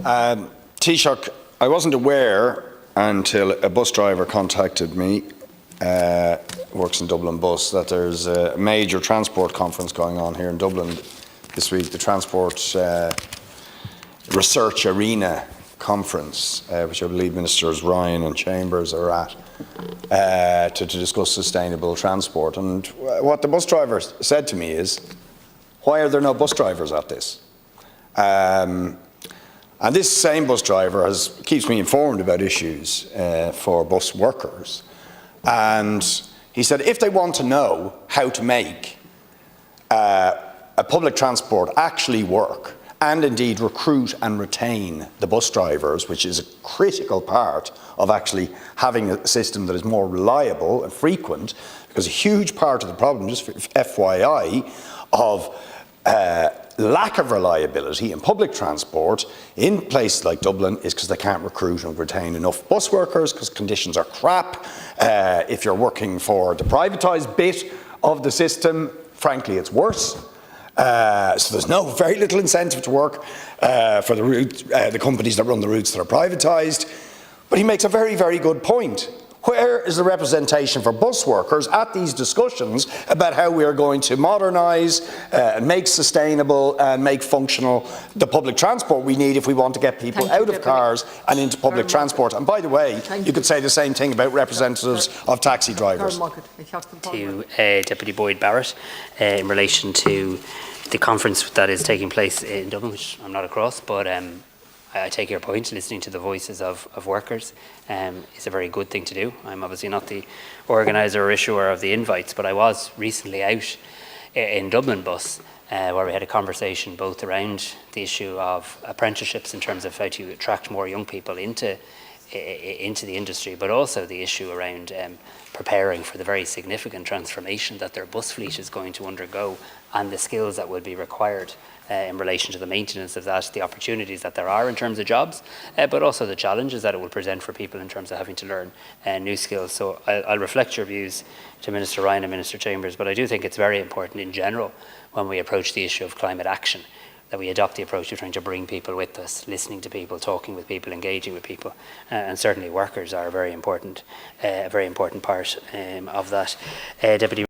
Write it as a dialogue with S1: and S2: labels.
S1: Taoiseach, I wasn't aware until a bus driver contacted me, works in Dublin Bus, that there's a major transport conference going on here in Dublin this week, the Transport Research Arena Conference, which I believe Ministers Ryan and Chambers are at, to discuss sustainable transport. And what the bus driver said to me is, why are there no bus drivers at this? And this same bus driver keeps me informed about issues for bus workers. And he said if they want to know how to make a public transport actually work, and indeed recruit and retain the bus drivers, which is a critical part of actually having a system that is more reliable and frequent, because a huge part of the problem, just for FYI, of lack of reliability in public transport in places like Dublin is because they can't recruit and retain enough bus workers, because conditions are crap. If you're working for the privatised bit of the system, frankly, it's worse. So there's very little incentive to work for the companies that run the routes that are privatised. But he makes a very, very good point. Where is the representation for bus workers at these discussions about how we are going to modernise and make sustainable and make functional the public transport we need if we want to get people out of cars and into public transport? And by the way, you could say the same thing about representatives of taxi drivers.
S2: To Deputy Boyd Barrett in relation to the conference that is taking place in Dublin, which I'm not across, but I take your point. Listening to the voices of workers is a very good thing to do. I'm obviously not the organiser or issuer of the invites, but I was recently out in Dublin Bus where we had a conversation both around the issue of apprenticeships in terms of how to attract more young people into the industry, but also the issue around preparing for the very significant transformation that their bus fleet is going to undergo, and the skills that will be required in relation to the maintenance of that, the opportunities that there are in terms of jobs, but also the challenges that it will present for people in terms of having to learn new skills. So I'll reflect your views to Minister Ryan and Minister Chambers, but I do think it's very important in general when we approach the issue of climate action that we adopt the approach of trying to bring people with us, listening to people, talking with people, engaging with people, and certainly workers are a very important part of that. Deputy